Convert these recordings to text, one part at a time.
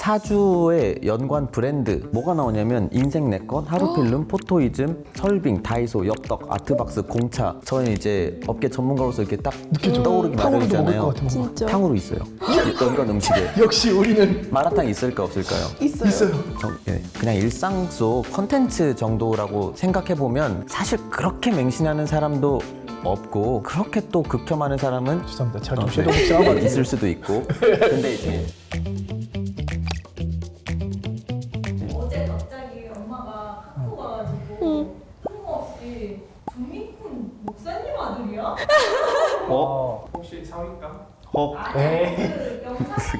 사주의 연관 브랜드 뭐가 나오냐면 인생 네컷, 하루필름, 포토이즘, 설빙, 다이소, 엽떡, 아트박스, 공차. 저는 이제 업계 전문가로서 이렇게 딱 떠오르기 탕후루도 먹을 것 마련이잖아요. 같은 뭔가. 진짜. 탕후루 있어요. 연관 음식에. 역시 우리는 마라탕 있을까 없을까요? 있어요. 그냥 일상 속 컨텐츠 정도라고 생각해보면 사실 그렇게 맹신하는 사람도 없고 그렇게 또 극혐하는 사람은 죄송합니다. 제가 좀 네, 섀도우 싸워가지고. 있을 수도 있고 근데 이제 어제 갑자기 엄마가 카톡 와가지고 뜬금없이 조민훈 목사님 아들이야? 혹시 사위감? 그 영상에서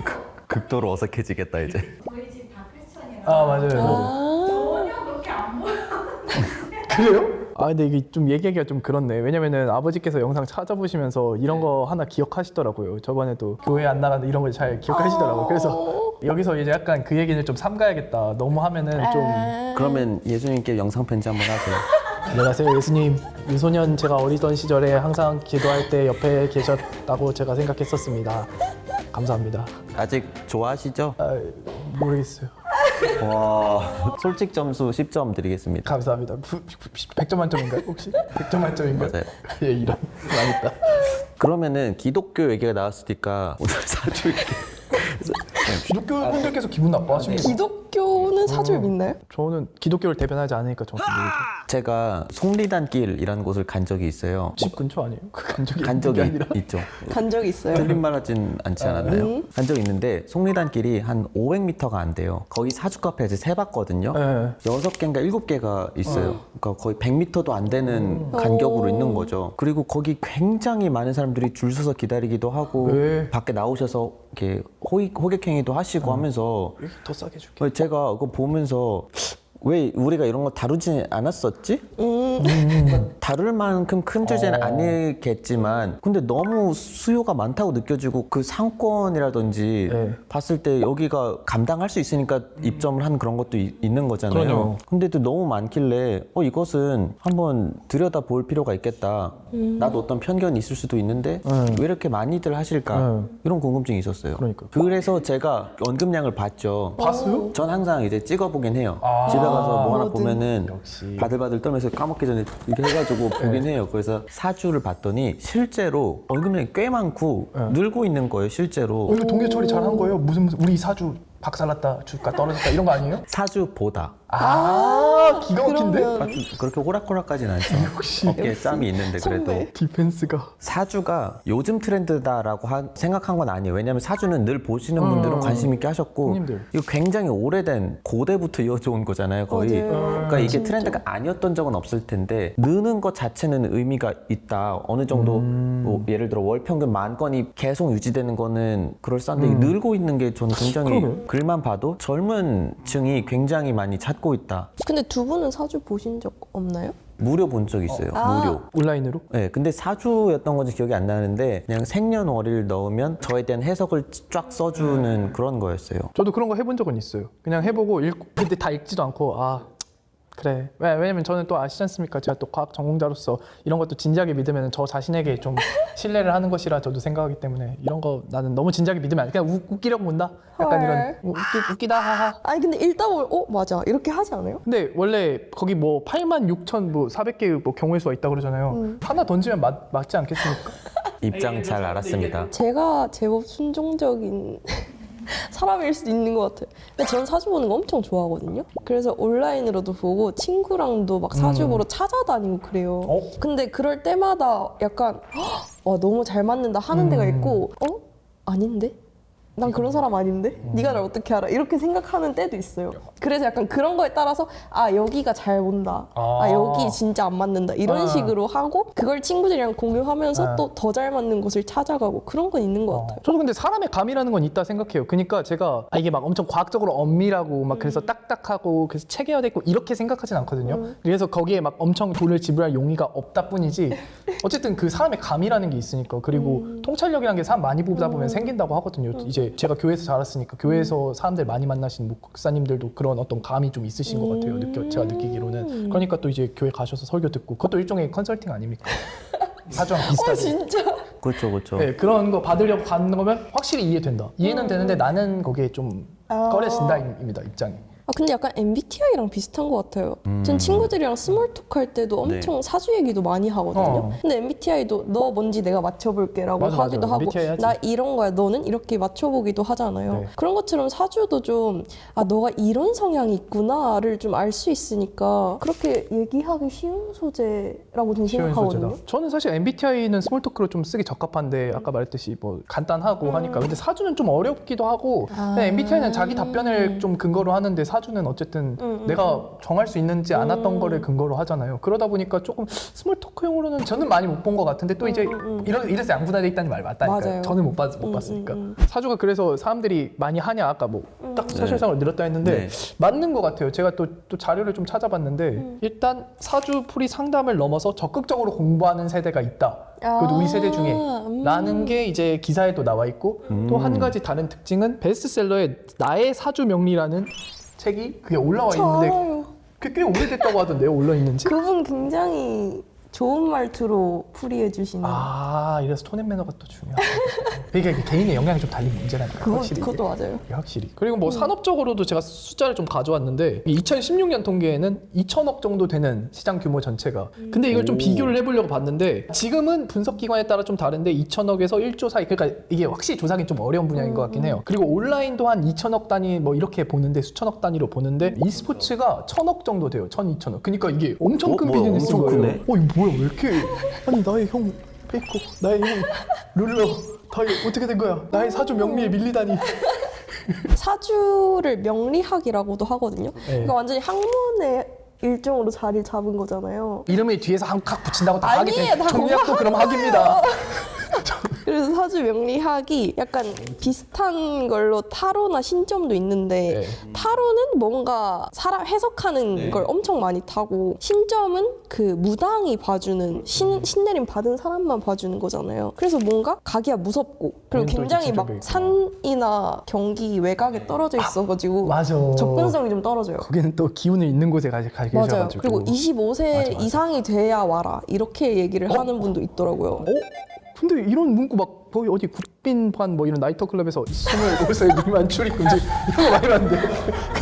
극도로 어색해지겠다 이제. 저희 집 다 크리스천이라 아 맞아요. 전혀 그렇게 안 보여. 그래요? 아 근데 이게 좀 얘기하기가 좀 그렇네. 왜냐면은 아버지께서 영상 찾아보시면서 이런 거 하나 기억하시더라고요. 저번에도 교회 안 나가는 이런 걸 잘 기억하시더라고요. 그래서 여기서 이제 약간 그 얘기를 좀 삼가야겠다. 너무 하면은 좀 그러면 예수님께 영상 편지 한번 하세요. 안녕하세요 예수님. 유소년 제가 어리던 시절에 항상 기도할 때 옆에 계셨다고 제가 생각했었습니다. 감사합니다. 아직 좋아하시죠? 아, 모르겠어요. 와 솔직 점수 10점 드리겠습니다. 감사합니다. 100점 만점인가요 혹시? 100점 만점인가요? 맞아요. 예 이런 망했다. 그러면은 기독교 얘기가 나왔으니까 오늘 사주 얘기. 기독교 분들께서 기분 나빠하십니다. 기독교는 사주를 믿나요? 저는 기독교를 대변하지 않으니까 정확히 모르죠. 제가 속리단길이라는 곳을 간 적이 있어요. 집 근처 아니에요? 간 적이 간 있는 적이 게 아니라. 있죠. 간 적이 있어요. 틀린 말 하진 않지 않았나요? 간 적이 있는데 속리단길이 한 500m가 안 돼요. 거기 사주 카페에서 세봤거든요. 네. 6개인가 7개가 있어요. 그러니까 거의 100m도 안 되는 간격으로 있는 거죠. 그리고 거기 굉장히 많은 사람들이 줄 서서 기다리기도 하고 네. 밖에 나오셔서 이렇게 호객행위도 하시고 하면서 여기 더 싸게 줄게. 제가 그거 보면서 왜 우리가 이런 거 다루지 않았었지? 다룰 만큼 큰 주제는 아니겠지만 근데 너무 수요가 많다고 느껴지고 그 상권이라든지 네. 봤을 때 여기가 감당할 수 있으니까 입점을 한 그런 것도 있는 거잖아요. 그럼요. 근데 또 너무 많길래 이것은 한번 들여다볼 필요가 있겠다. 나도 어떤 편견이 있을 수도 있는데 왜 이렇게 많이들 하실까? 이런 궁금증이 있었어요. 그러니까요. 그래서 제가 언급량을 봤죠. 봤어요? 전 항상 이제 찍어보긴 해요. 아. 집에 가서 뭐 하나 뭐든. 보면은 역시. 바들바들 떨면서 까먹기 전에 이렇게 해가지고 보긴 해요. 그래서 사주를 봤더니 실제로 언급량이 꽤 많고 늘고 있는 거예요, 실제로. 이거 동계 처리 잘한 거예요? 무슨 우리 사주 박살났다, 주가 떨어졌다 이런 거 아니에요? 사주보다. 기가 막힌데? 그러면- 사주 그렇게 호락호락까지는 않죠. 어깨에 짬이 있는데 그래도. 선배. 디펜스가. 사주가 요즘 트렌드다라고 생각한 건 아니에요. 왜냐하면 사주는 늘 보시는 분들은 관심 있게 하셨고 형님들. 이거 굉장히 오래된 고대부터 이어져 온 거잖아요, 거의. 맞아요. 그러니까 이게 트렌드가 아니었던 적은 없을 텐데 느는 것 자체는 의미가 있다. 어느 정도 뭐 예를 들어 월 평균 10,000건이 계속 유지되는 거는 그럴싸한데 늘고 있는 게 저는 굉장히 그러게요. 글만 봐도 젊은 층이 굉장히 많이 찾고 있다. 근데 두 분은 사주 보신 적 없나요? 무료 본 적 있어요. 무료. 온라인으로? 네, 근데 사주였던 건지 기억이 안 나는데 그냥 생년월일 넣으면 저에 대한 해석을 쫙 써주는 그런 거였어요. 저도 그런 거 해본 적은 있어요. 그냥 해보고 읽고 근데 다 읽지도 않고 그래. 왜냐면 저는 또 아시지 않습니까? 제가 또 과학 전공자로서 이런 것도 진지하게 믿으면 저 자신에게 좀 신뢰를 하는 것이라 저도 생각하기 때문에 이런 거 나는 너무 진지하게 믿으면 안 돼. 그냥 웃기려고 본다? 약간 이런 웃기다 하하. 아니 근데 읽다 보면 맞아 이렇게 하지 않아요? 근데 원래 거기 뭐 86,400개의 뭐 경우의 수가 있다고 그러잖아요. 하나 던지면 맞지 않겠습니까? 입장 잘 알았습니다. 제가 제법 순종적인 사람일 수도 있는 것 같아요. 근데 전 사주 보는 거 엄청 좋아하거든요. 그래서 온라인으로도 보고 친구랑도 막 사주 보러 찾아다니고 그래요. 근데 그럴 때마다 약간 너무 잘 맞는다 하는 데가 있고 아닌데? 난 그런 사람 아닌데? 네가 날 어떻게 알아? 이렇게 생각하는 때도 있어요. 그래서 약간 그런 거에 따라서 여기가 잘 본다. 여기 진짜 안 맞는다. 이런 식으로 하고 그걸 친구들이랑 공유하면서 또 더 잘 맞는 곳을 찾아가고 그런 건 있는 것 같아요. 저도 근데 사람의 감이라는 건 있다 생각해요. 그러니까 제가 이게 막 엄청 과학적으로 엄밀하고 막 그래서 딱딱하고 그래서 체계화됐고 이렇게 생각하진 않거든요. 그래서 거기에 막 엄청 돈을 지불할 용의가 없다 뿐이지 어쨌든 그 사람의 감이라는 게 있으니까 그리고 통찰력이라는 게 사람 많이 보다 보면 생긴다고 하거든요. 이제 제가 교회에서 자랐으니까 교회에서 사람들 많이 만나신 목사님들도 그런 어떤 감이 좀 있으신 것 같아요. 제가 느끼기로는. 그러니까 또 이제 교회 가셔서 설교 듣고 그것도 일종의 컨설팅 아닙니까? 사주랑 비슷하게. 진짜? 그렇죠, 그렇죠. 네, 그런 거 받으려고 가는 거면 확실히 이해된다. 이해는 되는데 나는 거기에 좀 꺼려진다입니다 입장이. 근데 약간 MBTI랑 비슷한 것 같아요. 전 친구들이랑 스몰톡 할 때도 엄청 사주 얘기도 많이 하거든요. 근데 MBTI도 너 뭔지 내가 맞춰볼게라고 맞아, 하기도 하고 MBTI 하지. 나 이런 거야 너는 이렇게 맞춰보기도 하잖아요. 네. 그런 것처럼 사주도 좀 너가 이런 성향이 있구나를 좀 알 수 있으니까 그렇게 얘기하기 쉬운 소재라고 저는 쉬운 생각하거든요. 소재다. 저는 사실 MBTI는 스몰 토크로 좀 쓰기 적합한데 아까 말했듯이 뭐 간단하고 하니까 근데 사주는 좀 어렵기도 하고 근데 MBTI는 자기 답변을 좀 근거로 하는데 사주는 어쨌든 내가 정할 수 있는지 않았던 거를 근거로 하잖아요. 그러다 보니까 조금 스몰 토크용으로는 저는 많이 못 본 것 같은데 또 이제 이래서 양분화돼 있다는 말 맞다니까요. 맞아요. 저는 못 봤으니까. 사주가 그래서 사람들이 많이 하냐 아까 뭐 딱 사실상으로 늘었다 했는데 맞는 것 같아요. 제가 또 자료를 좀 찾아봤는데 일단 사주 풀이 상담을 넘어서 적극적으로 공부하는 세대가 있다. 그래도 우리 세대 중에 라는 게 이제 기사에도 나와 있고 또 한 가지 다른 특징은 베스트셀러에 나의 사주 명리라는 책이 그게 올라와 있는데 알아요. 그게 꽤 오래됐다고 하던데요. 올라 있는지. 그분 굉장히 좋은 말투로 풀이해 주시는 이래서 톤 앤 매너가 또 중요하다. 그러니까 개인의 영향이 좀 달린 문제라니까. 확실히. 그것도 맞아요. 이게 확실히. 그리고 뭐 산업적으로도 제가 숫자를 좀 가져왔는데 2016년 통계에는 2천억 정도 되는 시장 규모 전체가. 근데 이걸 좀 비교를 해보려고 봤는데 지금은 분석 기관에 따라 좀 다른데 2천억에서 1조 사이. 그러니까 이게 확실히 조사하기 좀 어려운 분야인 것 같긴 해요. 그리고 온라인도 한 2천억 단위 뭐 이렇게 보는데 수천억 단위로 보는데 e스포츠가 1,000억 정도 돼요. 1,200억. 그러니까 이게 엄청 큰 뭐야, 비즈니스인 엄청 거예요. 크네. 이거 뭐야 왜 이렇게 아니 나의 형 페이커 나의 형 룰러 다 어떻게 된 거야 나의 사주 명리에 밀리다니. 사주를 명리학이라고도 하거든요. 네. 그러니까 완전히 학문의 일종으로 자리를 잡은 거잖아요. 이름을 뒤에서 한 칵 붙인다고 다 하기 아니에요, 때문에 다 정리학도 그럼 학입니다. 그래서 사주 명리학이 약간 비슷한 걸로 타로나 신점도 있는데 네. 타로는 뭔가 사람 해석하는 걸 엄청 많이 타고 신점은 그 무당이 봐주는 신내림 받은 사람만 봐주는 거잖아요. 그래서 뭔가 가기가 무섭고 그리고 또 굉장히 막 직접적이고. 산이나 경기 외곽에 떨어져 있어가지고 맞아. 접근성이 좀 떨어져요. 거기는 또 기운을 있는 곳에 계셔가지고. 맞아요. 그리고 25세 맞아. 이상이 돼야 와라 이렇게 얘기를 하는 분도 있더라고요. 근데 이런 문구 막 거기 어디 국빈관 뭐 이런 나이터 클럽에서 25세 미만 출입 금지 이런 거 많이 봤는데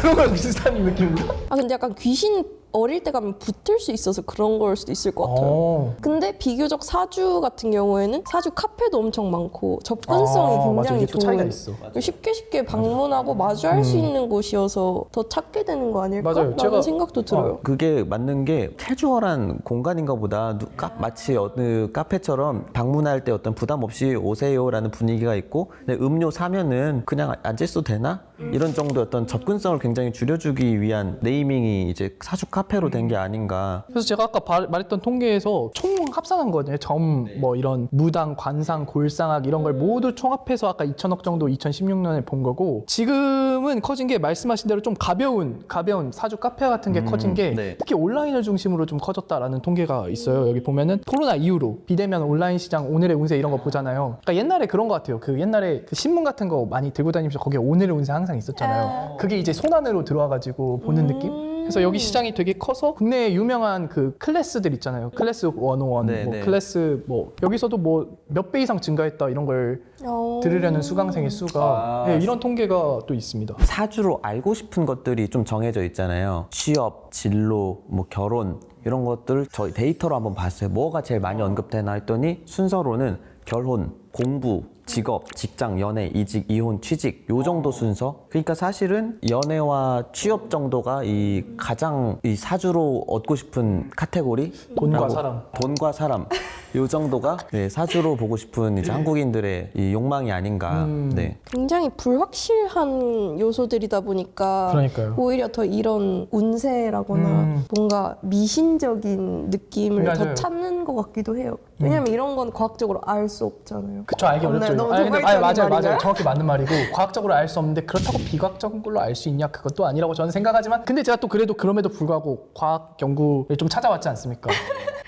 그런 거랑 비슷한 느낌인가? 근데 약간 귀신 어릴 때 가면 붙을 수 있어서 그런 걸 수도 있을 것 같아요. 근데 비교적 사주 같은 경우에는 사주 카페도 엄청 많고 접근성이 맞아, 굉장히 이게 또 차이가 좋은 있어. 쉽게 방문하고 마주할 수 있는 곳이어서 더 찾게 되는 거 아닐까? 맞아요. 라는 제가- 생각도 들어요. 그게 맞는 게 캐주얼한 공간인가 보다. 마치 어느 카페처럼 방문할 때 어떤 부담 없이 오세요라는 분위기가 있고 근데 음료 사면은 그냥 앉아 있어도 되나? 이런 정도의 어떤 접근성을 굉장히 줄여주기 위한 네이밍이 이제 사주 카페로 된 게 아닌가. 그래서 제가 아까 말했던 통계에서 총 합산한 거거든요. 점, 뭐 이런 무당, 관상, 골상학 이런 걸 모두 총합해서 아까 2천억 정도 2016년에 본 거고 지금은 커진 게 말씀하신 대로 좀 가벼운 사주 카페 같은 게 커진 게 네. 특히 온라인을 중심으로 좀 커졌다라는 통계가 있어요. 여기 보면은 코로나 이후로 비대면 온라인 시장 오늘의 운세 이런 거 보잖아요. 그러니까 옛날에 그런 거 같아요. 그 옛날에 그 신문 같은 거 많이 들고 다니면서 거기에 오늘의 운세 항상 있었잖아요. 그게 이제 손안으로 들어와가지고 보는 느낌? 그래서 여기 시장이 되게 커서 국내에 유명한 그 클래스들 있잖아요. 클래스 101, 네, 뭐 네. 클래스 뭐 여기서도 뭐 몇 배 이상 증가했다 이런 걸 들으려는 수강생의 수가 네, 이런 통계가 또 있습니다. 사주로 알고 싶은 것들이 좀 정해져 있잖아요. 취업, 진로, 뭐 결혼 이런 것들 저희 데이터로 한번 봤어요. 뭐가 제일 많이 언급되나 했더니 순서로는 결혼, 공부, 직업, 직장, 연애, 이직, 이혼, 취직 요 정도 순서. 그러니까 사실은 연애와 취업 정도가 이 가장 이 사주로 얻고 싶은 카테고리. 돈과 사람. 돈과 사람. 요 정도가 네, 사주로 보고 싶은 이제 한국인들의 이 욕망이 아닌가. 네. 굉장히 불확실한 요소들이다 보니까 그러니까요. 오히려 더 이런 운세라거나 뭔가 미신적인 느낌을 맞아요. 더 찾는 것 같기도 해요. 왜냐면 이런 건 과학적으로 알 수 없잖아요. 그쵸, 알기 어렵죠. 너무 근데 도발적인 맞아요. 말인가요? 정확히 맞는 말이고 과학적으로 알 수 없는데 그렇다고 비과학적인 걸로 알 수 있냐? 그것도 아니라고 저는 생각하지만 근데 제가 또 그래도 그럼에도 불구하고 과학 연구를 좀 찾아왔지 않습니까?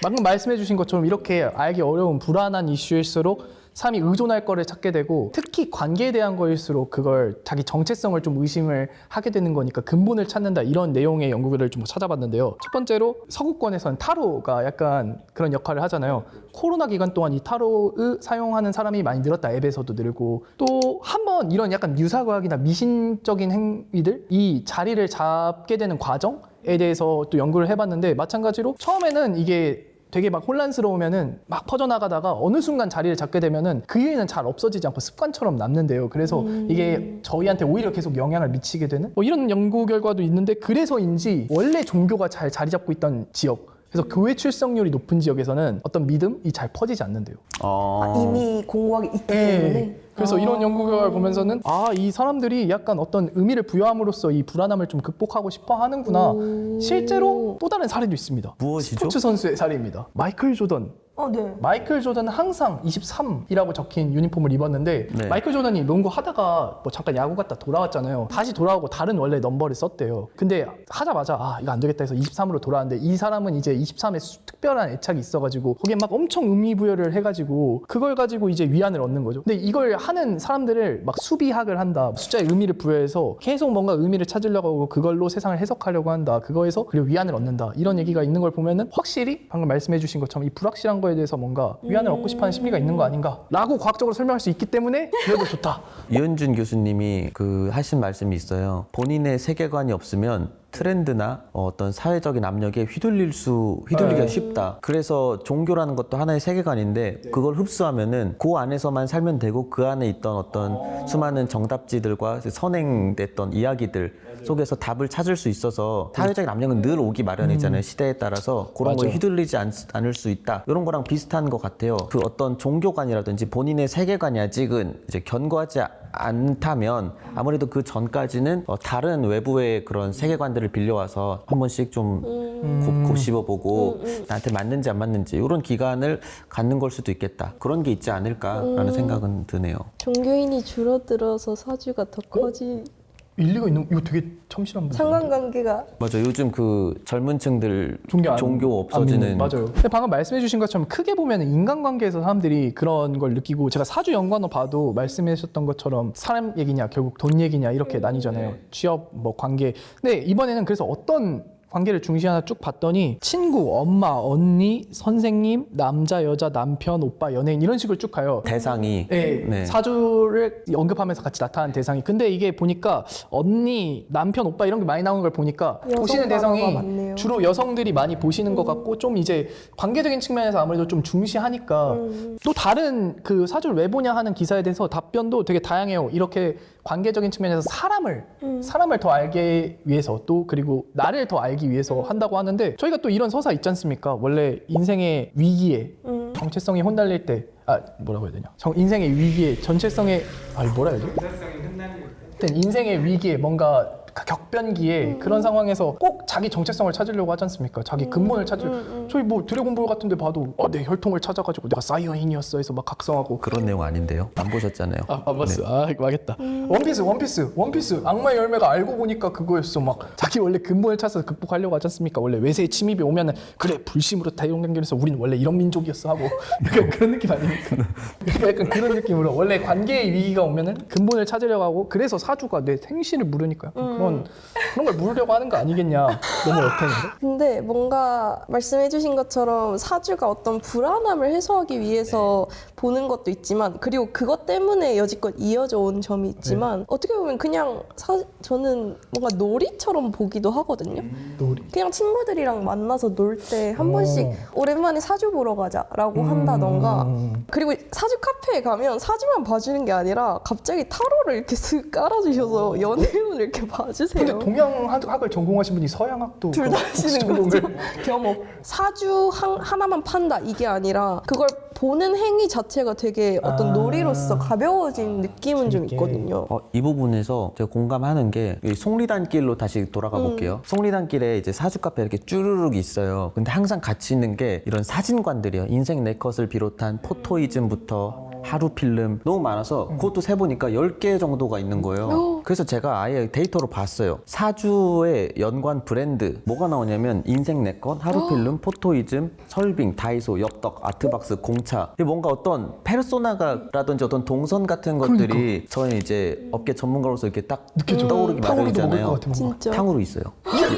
방금 말씀해 주신 것처럼 이렇게 알기 어려운 불안한 이슈일수록 사람이 의존할 거를 찾게 되고 특히 관계에 대한 거일수록 그걸 자기 정체성을 좀 의심을 하게 되는 거니까 근본을 찾는다 이런 내용의 연구를 좀 찾아봤는데요. 첫 번째로 서구권에서는 타로가 약간 그런 역할을 하잖아요. 코로나 기간 동안 이 타로를 사용하는 사람이 많이 늘었다. 앱에서도 늘고 또 한 번 이런 약간 유사과학이나 미신적인 행위들 이 자리를 잡게 되는 과정에 대해서 또 연구를 해봤는데 마찬가지로 처음에는 이게 되게 막 혼란스러우면은 막 퍼져나가다가 어느 순간 자리를 잡게 되면은 그 이후에는 잘 없어지지 않고 습관처럼 남는데요. 그래서 이게 저희한테 오히려 계속 영향을 미치게 되는 뭐 이런 연구 결과도 있는데 그래서인지 원래 종교가 잘 자리 잡고 있던 지역 그래서 교회 출석률이 높은 지역에서는 어떤 믿음이 잘 퍼지지 않는데요. 이미 공부하기 있기 때문에. 그래서 이런 연구 결과를 보면서는 이 사람들이 약간 어떤 의미를 부여함으로써 이 불안함을 좀 극복하고 싶어 하는구나. 실제로 또 다른 사례도 있습니다. 무엇이죠? 스포츠 선수의 사례입니다. 마이클 조던. 네. 마이클 조던은 항상 23이라고 적힌 유니폼을 입었는데 네. 마이클 조던이 농구 하다가 뭐 잠깐 야구 갔다 돌아왔잖아요. 다시 돌아오고 다른 원래 넘버를 썼대요. 근데 하자마자 이거 안 되겠다 해서 23으로 돌아왔는데 이 사람은 이제 23에 특별한 애착이 있어가지고 거기에 막 엄청 의미 부여를 해가지고 그걸 가지고 이제 위안을 얻는 거죠. 근데 이걸 하는 사람들을 막 수비학을 한다. 숫자에 의미를 부여해서 계속 뭔가 의미를 찾으려고 하고 그걸로 세상을 해석하려고 한다. 그거에서 그리고 위안을 얻는다. 이런 얘기가 있는 걸 보면은 확실히 방금 말씀해 주신 것처럼 이 불확실한 거에 대해서 뭔가 위안을 얻고 싶어하는 심리가 있는 거 아닌가라고 과학적으로 설명할 수 있기 때문에 그래도 좋다. 이현준 교수님이 하신 말씀이 있어요. 본인의 세계관이 없으면 트렌드나 어떤 사회적인 압력에 휘둘리기가 쉽다. 그래서 종교라는 것도 하나의 세계관인데 그걸 흡수하면은 그 안에서만 살면 되고 그 안에 있던 어떤 수많은 정답지들과 선행됐던 이야기들 속에서 답을 찾을 수 있어서 사회적인 압력은 늘 오기 마련이잖아요. 시대에 따라서 그런 거에 휘둘리지 않을 수 있다. 이런 거랑 비슷한 것 같아요. 그 어떤 종교관이라든지 본인의 세계관이 아직은 이제 견고하지 않다면 아무래도 그 전까지는 다른 외부의 그런 세계관들을 빌려와서 한 번씩 좀 곱씹어보고 나한테 맞는지 안 맞는지 이런 기간을 갖는 걸 수도 있겠다. 그런 게 있지 않을까라는 생각은 드네요. 종교인이 줄어들어서 사주가 더 커지. 일리가 있는 이거 되게 참신한 분인데. 상관관계가. 맞아. 요즘 그 젊은 층들 종교 종교 없어지는 맞아요. 근데 방금 말씀해 주신 것처럼 크게 보면 인간관계에서 사람들이 그런 걸 느끼고 제가 사주 연관어 봐도 말씀해 주셨던 것처럼 사람 얘기냐 결국 돈 얘기냐 이렇게 나뉘잖아요. 취업 뭐 관계. 근데 이번에는 그래서 어떤 관계를 중시하나 쭉 봤더니 친구, 엄마, 언니, 선생님, 남자, 여자, 남편, 오빠, 연예인 이런 식으로 쭉 가요. 대상이 네. 사주를 언급하면서 같이 나타난 대상이. 근데 이게 보니까 언니, 남편, 오빠 이런 게 많이 나오는 걸 보니까 여성 보시는 대상이 단어가 많네요. 주로 여성들이 많이 보시는 것 같고 좀 이제 관계적인 측면에서 아무래도 좀 중시하니까 또 다른 그 사주를 왜 보냐 하는 기사에 대해서 답변도 되게 다양해요. 이렇게 관계적인 측면에서 사람을 더 알기 위해서 또 그리고 나를 더 알기 위해서 한다고 하는데 저희가 또 이런 서사 있지 않습니까? 원래 인생의 위기에 정체성이 혼날릴 때 뭐라고 해야 되냐? 인생의 위기에 전체성에 뭐라 해야 되지? 인사성이 흩날릴 때. 인생의 위기에 뭔가 격변기에 그런 상황에서 꼭 자기 정체성을 찾으려고 하지 않습니까? 자기 근본을 저희 뭐 드래곤볼 같은 데 봐도 내 혈통을 찾아가지고 내가 사이어인이었어 해서 막 각성하고 그런 내용 아닌데요. 안 보셨잖아요. 안 봤어. 망했다. 원피스. 악마의 열매가 알고 보니까 그거였어. 막 자기 원래 근본을 찾아서 극복하려고 하지 않습니까? 원래 외세의 침입이 오면은 그래 불심으로 대용경계에서 우린 원래 이런 민족이었어 하고 약간 그런 느낌 아닙니까? 약간 그런 느낌으로 원래 관계의 위기가 오면은 근본을 찾으려고 하고 그래서 사주가 내 생신을 물으니까 그런 걸 물으려고 하는 거 아니겠냐. 너무 어텐데. 근데 뭔가 말씀해주신 것처럼 사주가 어떤 불안함을 해소하기 위해서 보는 것도 있지만 그리고 그것 때문에 여지껏 이어져 온 점이 있지만 어떻게 보면 그냥 저는 뭔가 놀이처럼 보기도 하거든요. 놀이. 그냥 친구들이랑 만나서 놀 때 한 번씩 오랜만에 사주 보러 가자라고 한다던가 그리고 사주 카페에 가면 사주만 봐주는 게 아니라 갑자기 타로를 이렇게 쓱 깔아주셔서 연애운을 이렇게 봐주세요. 근데 동양학을 전공하신 분이 서양학도 둘 다 하시는 거죠. 겸업. 사주 하나만 판다 이게 아니라 그걸 보는 행위 자체가 되게 어떤 놀이로서 가벼워진 느낌은 좀 있거든요. 이 부분에서 제가 공감하는 게 속리단길로 다시 돌아가 볼게요. 속리단길에 이제 사주 카페 이렇게 쭈르륵 있어요. 근데 항상 같이 있는 게 이런 사진관들이요. 인생 네컷을 비롯한 포토이즘부터 하루 필름 너무 많아서 그것도 세보니까 10개 정도가 있는 거예요. 그래서 제가 아예 데이터로 봤어요. 사주의 연관 브랜드 뭐가 나오냐면 인생 네컷, 하루 필름, 포토이즘, 설빙, 다이소, 엽떡, 아트박스, 공차. 이게 뭔가 어떤 페르소나라든지 어떤 동선 같은 것들이 저는 이제 업계 전문가로서 이렇게 딱 떠오르기 탕후루도 먹을 것 마련이잖아요. 같아 뭔가. 진짜 탕후루 있어요.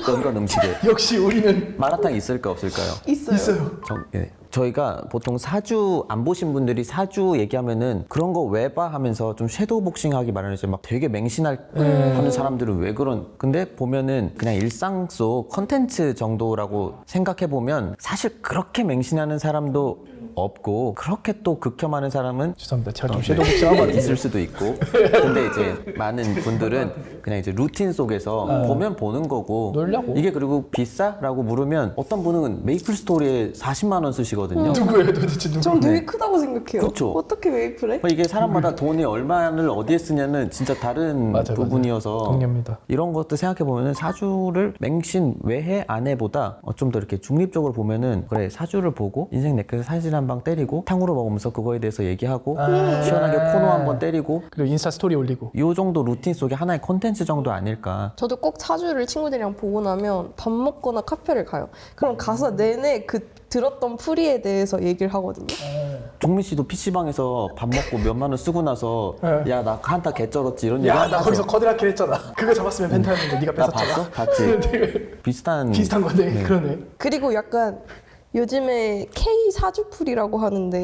연관 음식에. 역시 우리는 마라탕 있을까 없을까요? 있어요. 예. 저희가 보통 사주 안 보신 분들이 사주 얘기하면은 그런 거 왜 봐 하면서 좀 섀도우 복싱하기 마련이죠. 막 되게 하는 사람들은 왜 그런? 근데 보면은 그냥 일상 속 컨텐츠 정도라고 생각해 보면 사실 그렇게 맹신하는 사람도 없고 그렇게 또 극혐하는 사람은 죄송합니다. 제가 좀 섀도우 복싱한 것 같아요. 있을 수도 있고. 근데 이제 많은 분들은 그냥 이제 루틴 속에서 보면 보는 거고. 놀려고. 이게 그리고 비싸라고 물으면 어떤 분은 메이플 스토리에 40만 원 쓰시거든요. 누구예요 도대체 누구? 전 되게 크다고 생각해요. 그쵸. 어떻게 웨이플해? 이게 사람마다 돈이 얼마를 어디에 쓰냐는 진짜 다른 맞아요, 부분이어서 동의합니다. 이런 것도 생각해 보면은 사주를 맹신 왜 해 안 해보다 좀 더 이렇게 중립적으로 보면은 그래 사주를 보고 인생 네컷에 사진 한 방 때리고 탕후루 먹으면서 그거에 대해서 얘기하고 시원하게 코너 한 번 때리고 그리고 인스타 스토리 올리고. 요 정도 루틴 속에 하나의 콘텐츠 정도 아닐까. 저도 꼭 사주를 친구들이랑 보고 나면 밥 먹거나 카페를 가요. 그럼 가서 내내 그 들었던 풀이에 대해서 얘기를 하거든요. 종민 씨도 PC방에서 밥 먹고 몇만 원 쓰고 나서 네. 야 나 한타 개쩔었지 이런 얘기 야 나 하죠. 거기서 거드라킬 했잖아. 그거 잡았으면 펜타였는데 네가 나 뺏었잖아. 봤어? 봤지. 비슷한 비슷한 건데 그러네. 그리고 약간 요즘에 K 사주풀이라고 하는데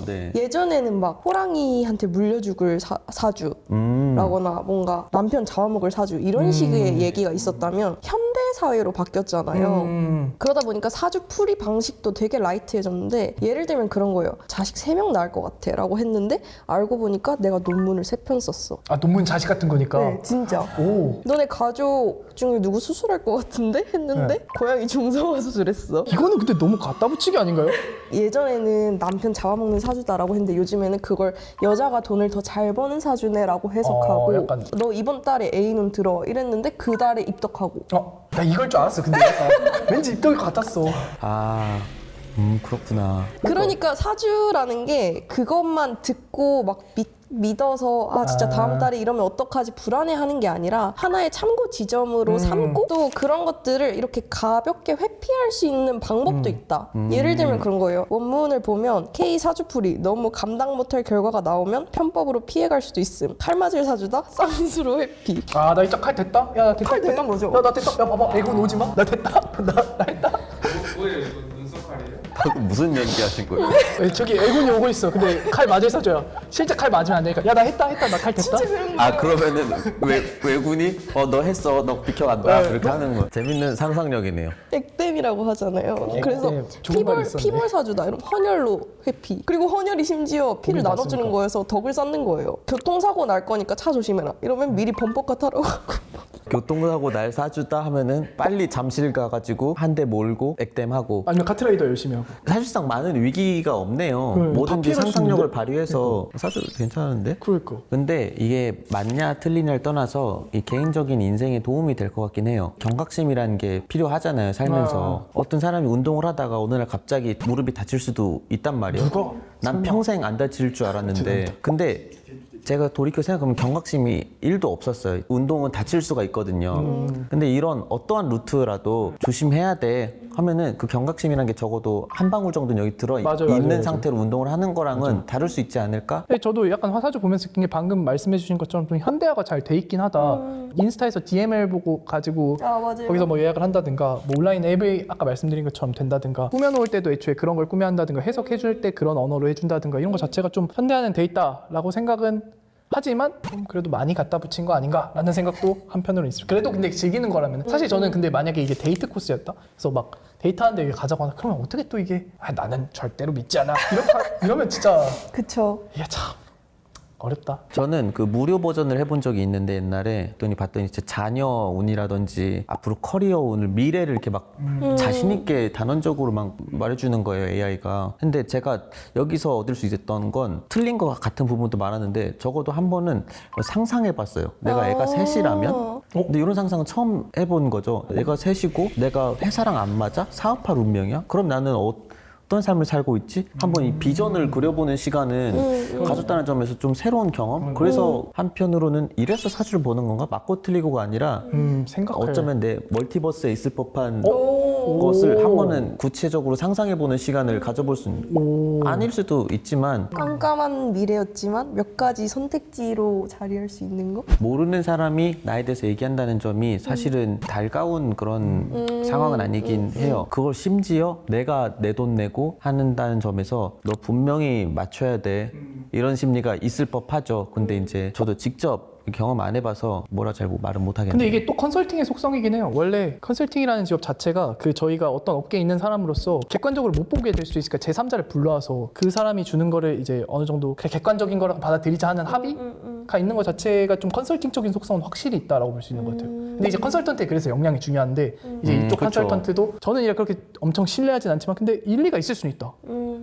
네. 예전에는 막 호랑이한테 물려 죽을 사주라거나 뭔가 남편 잡아먹을 사주 이런 식의 얘기가 있었다면 현대 사회로 바뀌었잖아요. 그러다 보니까 사주풀이 방식도 되게 라이트해졌는데 예를 들면 그런 거예요. 자식 3명 낳을 것 같아 라고 했는데 알고 보니까 내가 논문을 3편 썼어. 아 논문 자식 같은 거니까. 네, 진짜. 오. 너네 가족 중에 누구 수술할 것 같은데? 했는데 고양이 중성화 수술했어. 이거는 근데 너무 갖다 붙이기 아닌가요? 예전에는 남편 잡아먹는 사주다라고 했는데 요즘에는 그걸 여자가 돈을 더 잘 버는 사주네라고 해석하고 약간. 너 이번 달에 A눈 들어 이랬는데 그 달에 입덕하고 나 이걸 줄 알았어. 근데 약간 왠지 입덕이 같았어. 그렇구나. 그러니까 사주라는 게 그것만 듣고 막 믿어서 진짜 다음 달에 이러면 어떡하지 불안해하는 게 아니라 하나의 참고 지점으로 삼고 또 그런 것들을 이렇게 가볍게 회피할 수 있는 방법도 있다. 예를 들면 그런 거예요. 원문을 보면 K 사주풀이 너무 감당 못할 결과가 나오면 편법으로 피해갈 수도 있음. 칼 맞을 사주다 쌍수로 회피. 나 이제 칼 됐다? 야 나 됐다. 칼 되는 거죠. 야 나 됐다. 야 봐봐 애군 오지 마. 나 됐다. 나 했다. 뭐예요 이거 눈썹 칼이에요? 방금 무슨 연기 하신 거예요? 저기 애군이 오고 있어. 근데 칼 맞을 사줘야. 실제 칼 맞으면 안 되니까. 야 나 했다. 나 칼 됐다. 그러면은 외군이 너 했어 너 비켜간다 그렇게 하는 거. 재밌는 상상력이네요. 액땜이라고 하잖아요. 그래서 좋은 말이 있었네. 피몰 사주다. 이러면 헌혈로 회피. 그리고 헌혈이 심지어 피를 거기 나눠주는 맞습니까? 거여서 덕을 쌓는 거예요. 교통사고 날 거니까 차 조심해라. 이러면 미리 범퍼카 타러 가고. 교통사고 날 사주다 하면은 빨리 잠실 가가지고 한 대 몰고 액땜하고. 아니면 카트라이더 열심히 하고. 사실상 많은 위기가 없네요. 그래, 뭐든지 다 피해갈 수 상상력을 있는데? 발휘해서 사주 괜찮은데? 그러니까. 근데 이게 맞냐 틀리냐를 떠나서 이 개인적인 인생에 도움이 될 것 같긴 해요. 경각심이라는 게 필요하잖아요, 살면서. 어떤 사람이 운동을 하다가 어느 날 갑자기 무릎이 다칠 수도 있단 말이에요. 누가? 난 설마. 평생 안 다칠 줄 알았는데. 근데 제가 돌이켜 생각하면 경각심이 1도 없었어요. 운동은 다칠 수가 있거든요. 근데 이런 어떠한 루트라도 조심해야 돼 하면은 그 경각심이라는 게 적어도 한 방울 정도는 여기 들어 있는 맞아요. 상태로 운동을 하는 거랑은 다를 수 있지 않을까? 근데 저도 약간 화사주 보면서 느낀 게 방금 말씀해주신 것처럼 좀 현대화가 잘 돼 있긴 하다. 인스타에서 DML 보고 가지고 맞아요. 거기서 뭐 예약을 한다든가 뭐 온라인 앱이 아까 말씀드린 것처럼 된다든가 꾸며놓을 때도 애초에 그런 걸 꾸며한다든가 해석해줄 때 그런 언어로 해준다든가 이런 거 자체가 좀 현대화는 돼 있다라고 생각은 하지만 좀 그래도 많이 갖다 붙인 거 아닌가라는 생각도 한편으로는 있습니다. 그래도 근데 즐기는 거라면 사실 저는 근데 만약에 이게 데이트 코스였다? 그래서 막 데이트하는데 이게 가자고 하나 그러면 어떻게 또 이게 나는 절대로 믿지 않아 이러면 진짜 그쵸. 이게 참 어렵다. 저는 그 무료 버전을 해본 적이 있는데 옛날에 봤더니 제 자녀 운이라든지 앞으로 커리어 운을 미래를 이렇게 막 자신 있게 단언적으로 막 말해주는 거예요, AI가. 근데 제가 여기서 얻을 수 있었던 건 틀린 것 같은 부분도 많았는데 적어도 한 번은 상상해봤어요. 내가 애가 셋이라면. 근데 이런 상상은 처음 해본 거죠. 애가 셋이고 내가 회사랑 안 맞아? 사업할 운명이야? 그럼 나는 어떤 삶을 살고 있지? 한번 이 비전을 그려보는 시간은 가졌다는 점에서 좀 새로운 경험. 그래서 한편으로는 이래서 사주를 보는 건가? 맞고 틀리고가 아니라 생각할. 어쩌면 내 멀티버스에 있을 법한 것을 한 번은 구체적으로 상상해보는 시간을 가져볼 수 있는. 아닐 수도 있지만 깜깜한 미래였지만 몇 가지 선택지로 자리할 수 있는 거? 모르는 사람이 나에 대해서 얘기한다는 점이 사실은 달가운 그런 상황은 아니긴 해요. 그걸 심지어 내가 내 돈 내고 한다는 점에서 너 분명히 맞춰야 돼. 이런 심리가 있을 법하죠. 근데 이제 저도 직접 경험 안 해봐서 뭐라 잘 말은 못하겠네요. 근데 이게 또 컨설팅의 속성이긴 해요. 원래 컨설팅이라는 직업 자체가 그 저희가 어떤 업계에 있는 사람으로서 객관적으로 못 보게 될 수도 있으니까 제3자를 불러와서 그 사람이 주는 거를 이제 어느 정도 그래 객관적인 거라고 받아들이자 하는 합의가 있는 것 자체가 좀 컨설팅적인 속성은 확실히 있다라고 볼 수 있는 것 같아요. 근데 이제 컨설턴트에 그래서 역량이 중요한데 이제 이쪽 그쵸. 컨설턴트도 저는 이렇게 그렇게 엄청 신뢰하진 않지만 근데 일리가 있을 수는 있다.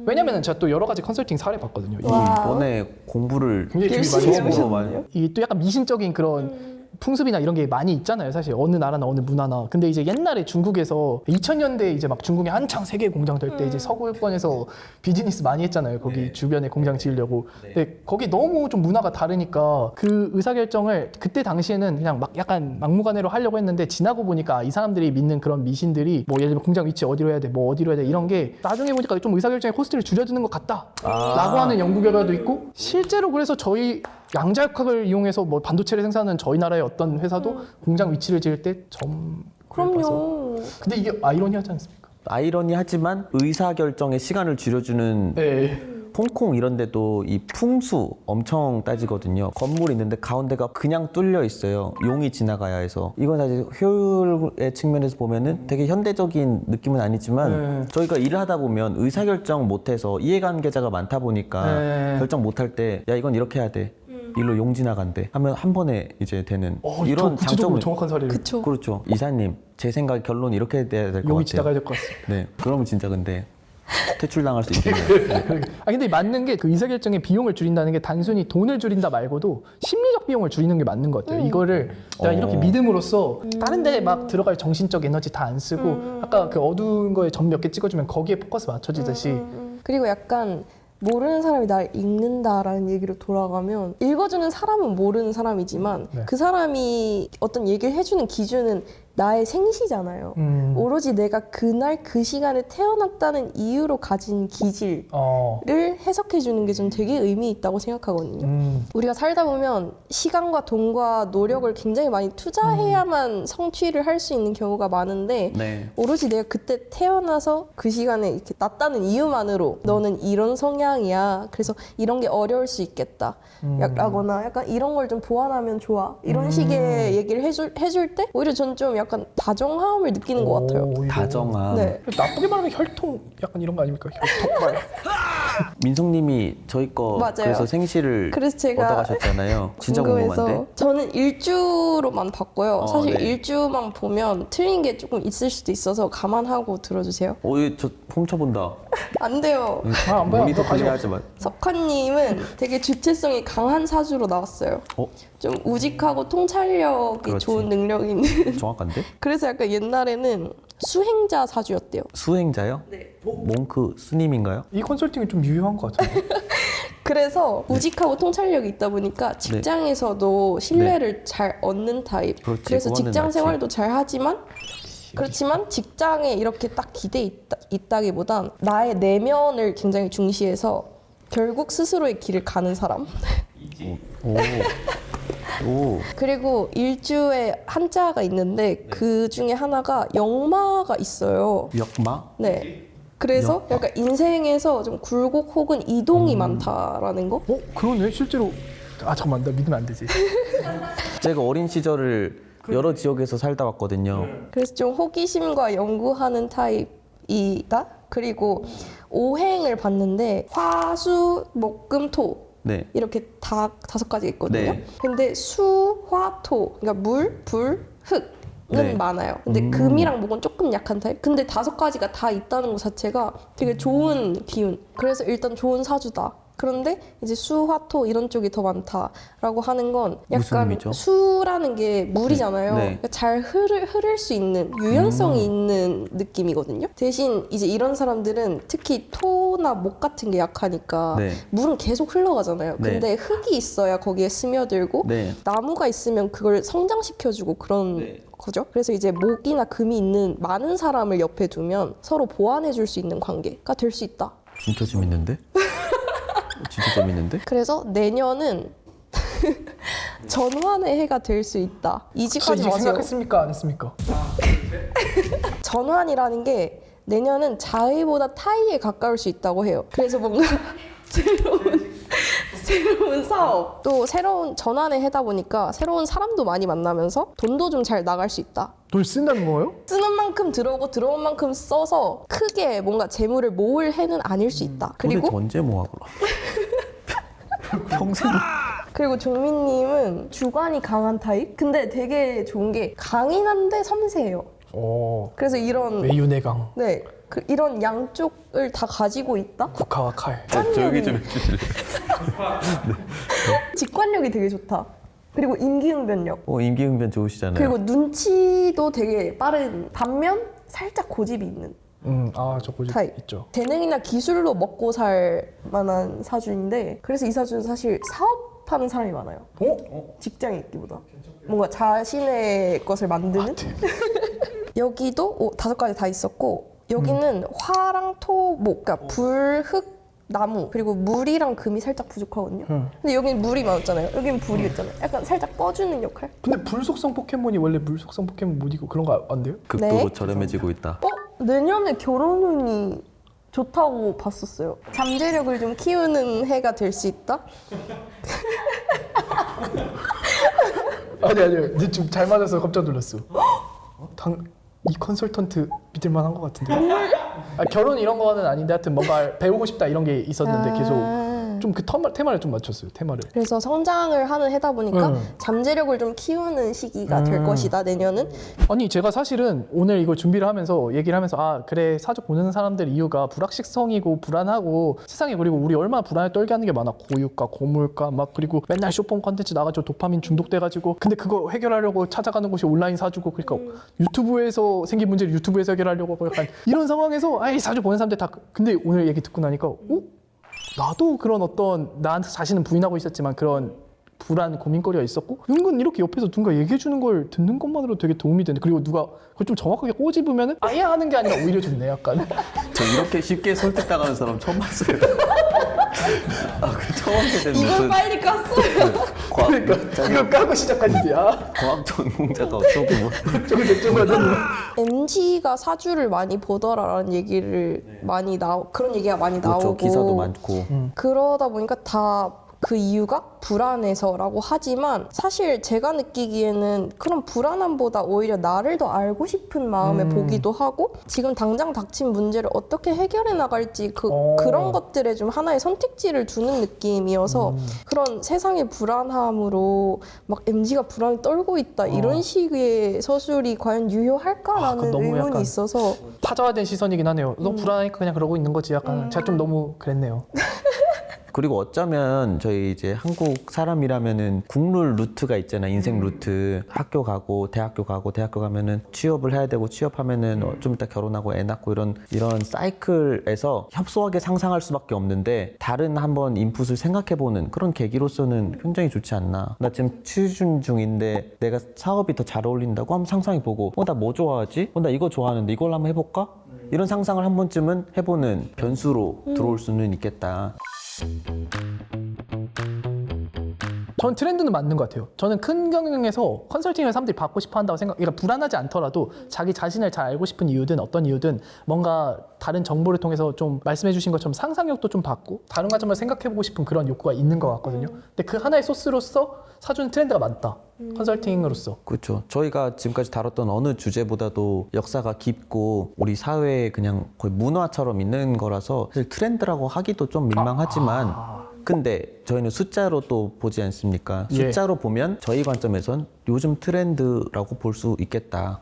왜냐면은 제가 또 여러 가지 컨설팅 사례 봤거든요. 이번에 공부를 굉장히 열심히 되게 많이 하셨네요. 해서 많이 이게 또 약간 미신적인 그런 풍습이나 이런 게 많이 있잖아요. 사실 어느 나라나 어느 문화나. 근데 이제 옛날에 중국에서 2000년대에 이제 막 중국이 한창 세계 공장 될 때 이제 서구권에서 비즈니스 많이 했잖아요. 거기 주변에 공장 지으려고. 근데 거기 너무 좀 문화가 다르니까 그 의사결정을 그때 당시에는 그냥 막 약간 막무가내로 하려고 했는데 지나고 보니까 이 사람들이 믿는 그런 미신들이 뭐 예를 들면 공장 위치 어디로 해야 돼, 뭐 어디로 해야 돼 이런 게 나중에 보니까 좀 의사결정의 코스트를 줄여주는 것 같다. 라고 하는 연구 결과도 있고 실제로 그래서 저희 양자역학을 이용해서 뭐 반도체를 생산하는 저희 나라의 어떤 회사도 공장 위치를 지을 때 그럼요. 근데 이게 아이러니하지 않습니까? 아이러니하지만 의사결정의 시간을 줄여주는 네. 홍콩 이런 데도 이 풍수 엄청 따지거든요. 건물이 있는데 가운데가 그냥 뚫려 있어요. 용이 지나가야 해서. 이건 사실 효율의 측면에서 보면은 되게 현대적인 느낌은 아니지만 저희가 일을 하다 보면 의사결정 못해서 이해관계자가 많다 보니까 결정 못할 때 야 이건 이렇게 해야 돼. 일로 용 지나간대 하면 한 번에 이제 되는 이런 구체적으로 장점은 정확한 사례를 그쵸. 그렇죠. 이사님 제 생각 결론 이렇게 돼야 될 것 용이 같아요. 지나가야 될 것 같습니다. 네, 그러면 진짜 근데 퇴출당할 수 있겠네요. 네. 아 근데 맞는 게 그 의사결정의 비용을 줄인다는 게 단순히 돈을 줄인다 말고도 심리적 비용을 줄이는 게 맞는 것 같아요. 이거를 내가 이렇게 믿음으로써 다른 데 막 들어갈 정신적 에너지 다 안 쓰고 아까 그 어두운 거에 점 몇 개 찍어주면 거기에 포커스 맞춰지듯이 그리고 약간 모르는 사람이 날 읽는다라는 얘기로 돌아가면 읽어주는 사람은 모르는 사람이지만 네. 그 사람이 어떤 얘기를 해주는 기준은 나의 생시잖아요. 오로지 내가 그날 그 시간에 태어났다는 이유로 가진 기질을 해석해 주는 게 좀 되게 의미 있다고 생각하거든요. 우리가 살다 보면 시간과 돈과 노력을 굉장히 많이 투자해야만 성취를 할 수 있는 경우가 많은데 네. 오로지 내가 그때 태어나서 그 시간에 이렇게 났다는 이유만으로 너는 이런 성향이야. 그래서 이런 게 어려울 수 있겠다. 라거나 약간 이런 걸 좀 보완하면 좋아. 이런 식의 얘기를 해줄 때 오히려 저는 좀 약간 다정함을 느끼는 것 같아요. 다정함. 네. 나쁘게 말하면 혈통 약간 이런 거 아닙니까? 혈통발. 민성님이 저희 거 맞아요. 그래서 생시를 그래서 제가 얻어가셨잖아요. 진짜 궁금한데. 저는 일주로만 봤고요. 사실 네. 일주만 보면 틀린 게 조금 있을 수도 있어서 감안하고 들어주세요. 저 훔쳐본다. 안 돼요. 안 봐요. 모니터 가지고 관리하지만. 석환님은 되게 주체성이 강한 사주로 나왔어요. 좀 우직하고 통찰력이 그렇지. 좋은 능력이 있는. 정확한데? 그래서 약간 옛날에는 수행자 사주였대요. 수행자요? 네. 몽크 스님인가요? 이 컨설팅이 좀 유효한 것 같아요. 그래서 우직하고 통찰력이 있다 보니까 직장에서도 신뢰를 잘 얻는 타입. 그렇지, 그래서 그거는 직장 맞지. 생활도 잘 하지만 그렇지만 직장에 이렇게 딱 기대 있다기보단 나의 내면을 굉장히 중시해서 결국 스스로의 길을 가는 사람. 오. 그리고 일주에 한자가 있는데 그 중에 하나가 역마가 있어요. 역마? 네. 그래서 약간 인생에서 좀 굴곡 혹은 이동이 많다라는 거? 그러네. 실제로 잠깐만 나 믿으면 안 되지. 제가 어린 시절을 여러 지역에서 살다 왔거든요. 그래서 좀 호기심과 연구하는 타입이다. 그리고 오행을 봤는데 화, 수, 목, 금, 토 네. 이렇게 다 5가지 있거든요. 네. 근데 수, 화, 토 그러니까 물, 불, 흙은 네. 많아요. 근데 금이랑 목은 조금 약한 타입. 근데 5가지가 다 있다는 것 자체가 되게 좋은 기운. 그래서 일단 좋은 사주다. 그런데 이제 수화토 이런 쪽이 더 많다라고 하는 건 무슨 약간 의미죠? 수라는 게 물이잖아요. 네. 그러니까 잘 흐를 수 있는 유연성이 있는 느낌이거든요. 대신 이제 이런 사람들은 특히 토나 목 같은 게 약하니까 네. 물은 계속 흘러가잖아요. 네. 근데 흙이 있어야 거기에 스며들고 네. 나무가 있으면 그걸 성장시켜주고 그런 네. 거죠. 그래서 이제 목이나 금이 있는 많은 사람을 옆에 두면 서로 보완해줄 수 있는 관계가 될 수 있다. 진짜 재밌는데? 진짜 재밌는데? 그래서 내년은 전환의 해가 될 수 있다. 혹시 이직하지 이직 마세요. 생각했습니까? 안 했습니까? 전환이라는 게 내년은 자의보다 타의에 가까울 수 있다고 해요. 그래서 뭔가 새로운 사업 또 새로운 전환의 해다 보니까 새로운 사람도 많이 만나면서 돈도 좀 잘 나갈 수 있다. 돈 쓴다는 거예요? 쓰는 만큼 들어오고 들어온 만큼 써서 크게 뭔가 재물을 모을 해는 아닐 수 있다. 도대체 그리고 언제 모아보라. 평생 그리고 종민님은 주관이 강한 타입? 근데 되게 좋은 게 강인한데 섬세해요. 오, 그래서 이런 외유내강, 네 이런 양쪽을 다 가지고 있다. 국화와 칼. 조용히 좀 해주실래요? 직관력이 되게 좋다. 그리고 임기응변력. 임기응변 좋으시잖아요. 그리고 눈치도 되게 빠른 반면 살짝 고집이 있는 저 고집 타입. 있죠. 재능이나 기술로 먹고 살 만한 사주인데 그래서 이 사주는 사실 사업하는 사람이 많아요. 직장에 있기보다 뭔가 자신의 것을 만드는. 여기도 5가지 다 있었고 여기는 화랑 토, 목, 그러니까 불, 흙, 나무 그리고 물이랑 금이 살짝 부족하거든요. 근데 여기는 물이 많았잖아요. 여기는 불이 있잖아요. 약간 살짝 꺼주는 역할. 근데 불속성 포켓몬이 원래 물속성 포켓몬 못 이고 그런 거 안 돼요? 극도로 네. 저렴해지고 있다. 내년에 결혼운이 좋다고 봤었어요. 잠재력을 좀 키우는 해가 될 수 있다. 아니요. 근데 좀 잘 맞아서 깜짝 놀랐어. 이 컨설턴트 믿을 만한 것 같은데. 결혼 이런 거는 아닌데 하여튼 뭔가 배우고 싶다 이런 게 있었는데 계속 좀 그 테마를 좀 맞췄어요. 테마를. 그래서 성장을 하는 해다 보니까 응. 잠재력을 좀 키우는 시기가 될 것이다. 내년은. 아니 제가 사실은 오늘 이걸 준비를 하면서 얘기를 하면서 그래 사주 보는 사람들 이유가 불확실성이고 불안하고 세상에 그리고 우리 얼마나 불안에 떨게 하는 게 많아. 고유가 고물가 막 그리고 맨날 쇼폼 컨텐츠 나가지고 도파민 중독돼가지고 근데 그거 해결하려고 찾아가는 곳이 온라인 사주고 그러니까 유튜브에서 생긴 문제를 유튜브에서 해결하려고 하고 약간 이런 상황에서 이 사주 보는 사람들 다 근데 오늘 얘기 듣고 나니까 나도 그런 어떤 나한테 자신은 부인하고 있었지만 그런 불안 고민거리가 있었고 은근 이렇게 옆에서 누군가 얘기해 주는 걸 듣는 것만으로 되게 도움이 되는데 그리고 누가 그걸 좀 정확하게 꼬집으면 아예 하는 게 아니라 오히려 좋네 약간. 저 이렇게 쉽게 설득당하는 사람 처음 봤어요. 처음 하게 된 이걸 무슨 빨리 깠어요. 그러니까 이거 까고 시작하는데 과학 전공자가 어쩌고 뭐. 저거 하더니 MG가 사주를 많이 보더라라는 얘기를 많이 그런 얘기가 많이 그렇죠. 나오고 기사도 많고. 그러다 보니까 다 그 이유가 불안해서라고 하지만 사실 제가 느끼기에는 그런 불안함보다 오히려 나를 더 알고 싶은 마음에 보기도 하고 지금 당장 닥친 문제를 어떻게 해결해 나갈지 그런 것들에 좀 하나의 선택지를 두는 느낌이어서 그런 세상의 불안함으로 막 MG가 불안에 떨고 있다 이런 식의 서술이 과연 유효할까라는 그건 너무 의문이 약간 있어서 파자화된 시선이긴 하네요. 너 불안하니까 그냥 그러고 있는 거지 약간 제가 좀 너무 그랬네요. 그리고 어쩌면 저희 이제 한국 사람이라면은 국룰 루트가 있잖아. 인생 루트. 학교 가고 대학교 가고 대학교 가면은 취업을 해야 되고 취업하면은 좀 이따 결혼하고 애 낳고 이런 사이클에서 협소하게 상상할 수밖에 없는데 다른 한번 인풋을 생각해보는 그런 계기로서는 굉장히 좋지 않나. 나 지금 취준 중인데 내가 사업이 더 잘 어울린다고 한번 상상해보고 나 뭐 좋아하지? 나 이거 좋아하는데 이걸 한번 해볼까? 이런 상상을 한 번쯤은 해보는 변수로 들어올 수는 있겠다. 전 트렌드는 맞는 것 같아요. 저는 큰 경영에서 컨설팅을 사람들이 받고 싶어 한다고 그러니까 불안하지 않더라도 자기 자신을 잘 알고 싶은 이유든 어떤 이유든 뭔가 다른 정보를 통해서 좀 말씀해 주신 것처럼 상상력도 좀 받고 다른 관점을 생각해보고 싶은 그런 욕구가 있는 것 같거든요. 근데 그 하나의 소스로서 사주는 트렌드가 많다. 컨설팅으로서. 그렇죠. 저희가 지금까지 다뤘던 어느 주제보다도 역사가 깊고 우리 사회에 그냥 거의 문화처럼 있는 거라서 사실 트렌드라고 하기도 좀 민망하지만 근데 저희는 숫자로 또 보지 않습니까? 예. 숫자로 보면 저희 관점에선 요즘 트렌드라고 볼 수 있겠다.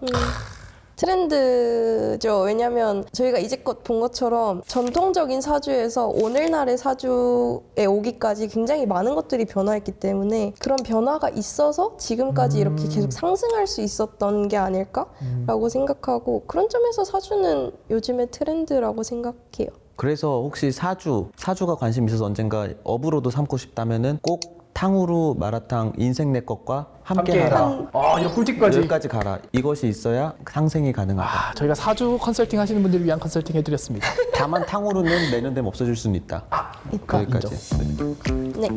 트렌드죠. 왜냐면 저희가 이제껏 본 것처럼 전통적인 사주에서 오늘날의 사주에 오기까지 굉장히 많은 것들이 변화했기 때문에 그런 변화가 있어서 지금까지 이렇게 계속 상승할 수 있었던 게 아닐까라고 생각하고 그런 점에서 사주는 요즘의 트렌드라고 생각해요. 그래서 혹시 사주가 관심 있어서 언젠가 업으로도 삼고 싶다면은 꼭 탕후루 마라탕 인생 내 것과 함께 하라. 아, 이거 꿀팁까지. 여기까지 가라. 이것이 있어야 상생이 가능하다. 아, 저희가 사주 컨설팅 하시는 분들을 위한 컨설팅 해드렸습니다. 다만 탕후루는 내년 되면 없어질 수는 있다. 있다. 거기까지. 네.